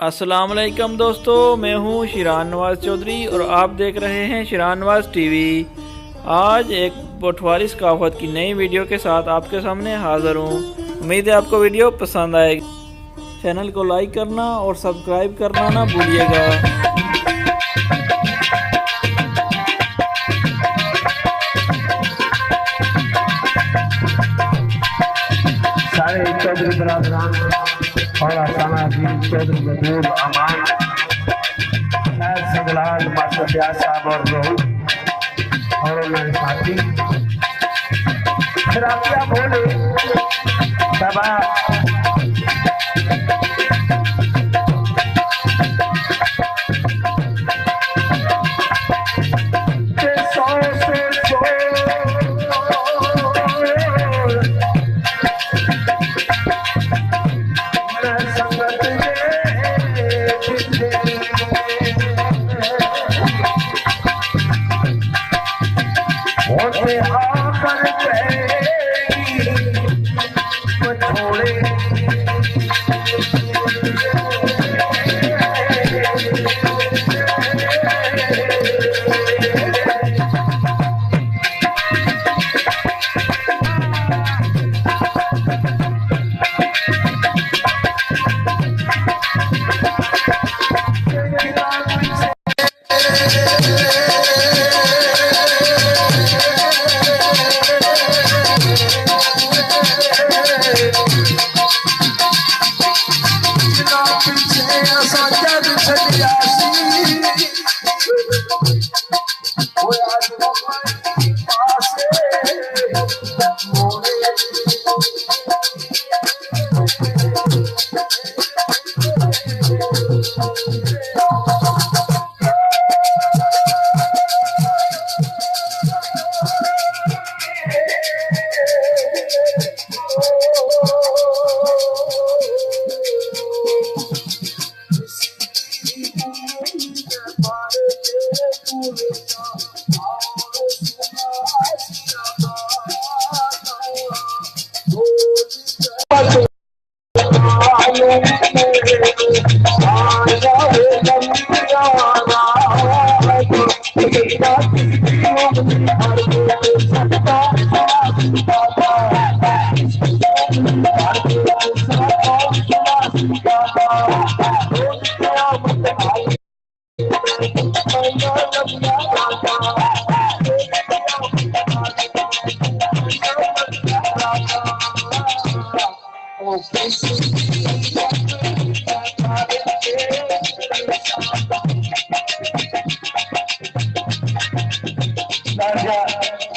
अस्सलाम वालेकुम दोस्तों, मैं हूं शिरान नवाज़ चौधरी और आप देख रहे हैं शिरान नवाज़ टीवी। आज एक पटवारी सकाफत की नई वीडियो के साथ आपके सामने हाज़िर हूं। उम्मीद है आपको वीडियो पसंद आएगी। चैनल को लाइक करना और सब्सक्राइब करना ना भूलिएगा। सारे चौधरी बरादरान और आसाना चौधरी महबूब अमान संगलाल मास्टर ब्यास साहब और रोहित और उन्होंने साथी शराबिया बोले सभा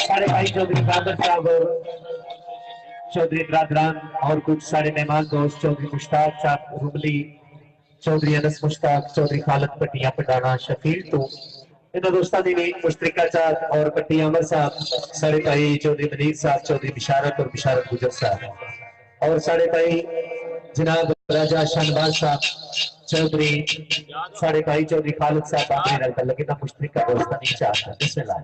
सारे भाई चौधरी कादर साहब चौधरी बरादरान और कुछ सारे मेहमान दोस्त चौधरी मुश्ताक साहब रुमली चौधरी अनस मुश्ताक चौधरी खालद पट्टियां पटाना शफील तो इन दोस्तों ने भी मुश्तरिका साहब और पट्टियां अमर साहब सारे भाई चौधरी मनीर साहब चौधरी बिशारत और बिशारत गुजर साहब और सारे भाई जनाब राजा शानबाज साहब चौधरी सारे भाई चौधरी खालिद साहब आखिरी लगे ना मुश्तरिका दोस्ता नहीं चाहता बिस्मिल्लाह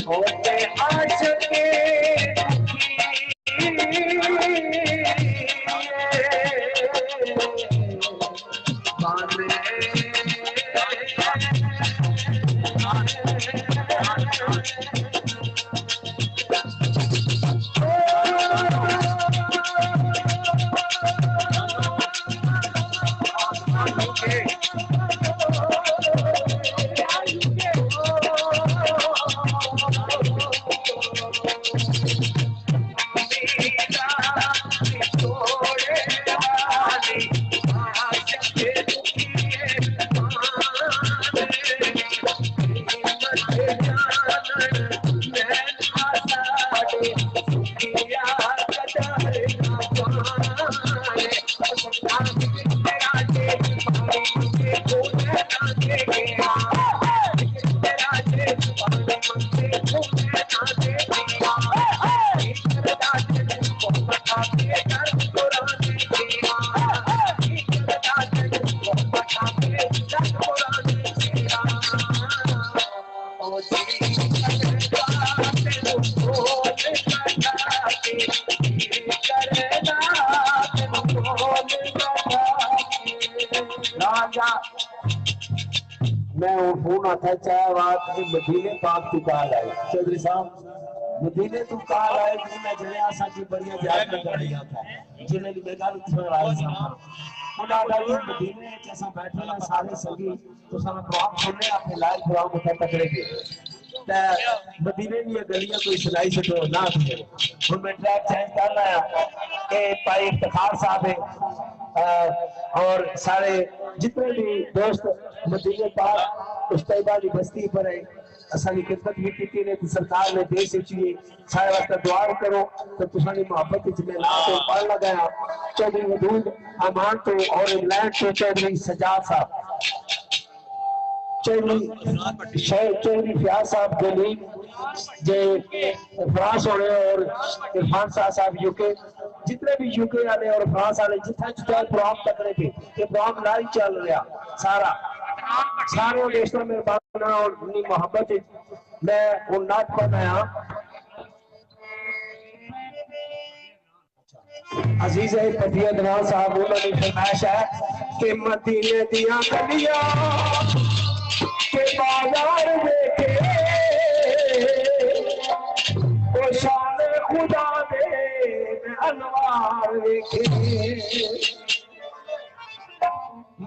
होते आज के मैं फोन आता चाहे बात मदीने पाक की कॉल आई चौधरी साहब मदीने तू कॉल आए मैं जने आसा की बढ़िया याद कर रहा था जिन्हें भी गल सुन रहा था उन्होंने कहा मदीने जैसा बैठे ना सारे संगी तो सारा प्रोग्राम सुनने अपने लाइव प्रोग्राम को पकड़े के मदीने की गलियां कोई सुनाई से तो ना थी हुन मैं ट्रैक चेंज कर रहा है ए भाई इफ्तिखार साहब है और सारे जितने भी दोस्त मदीने पाक उस तैयबा की बस्ती पर है असानी खिदमत भी की ने सरकार ने देश चाहिए सारे वास्ते दुआ करो तो तुसानी मोहब्बत विच मैं ना तो पढ़ लगाया चौधरी वदूद अमान तो और इंग्लैंड तो चौधरी सजाद साहब चौधरी फयाज साहब दिल्ली जे फ्रांस हो रहे और इरफान साहब यूके जितने भी यूके वाले और फ्रांस वाले जितना जितना प्रोग्राम तकने थे ये प्रोग्राम लाइव चल रहा सारा सारे देशों में बाना और अपनी मोहब्बत मैं वो नाच बनाया अजीज पतिया दरान साहब उन्होंने फरमाइश है कि मदीने दियां गलियां के बाजार देखे ओ शान खुदा दे मैं अनवार देखे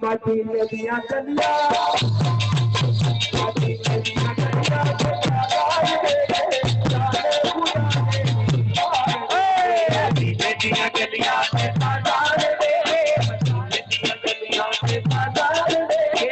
मदीने दियां गलियां मदीने दियां गलियां के बाजार देखे शान खुदा दे मदीने दियां गलियां के बाजार देखे मदीने दियां गलियां के बाजार देखे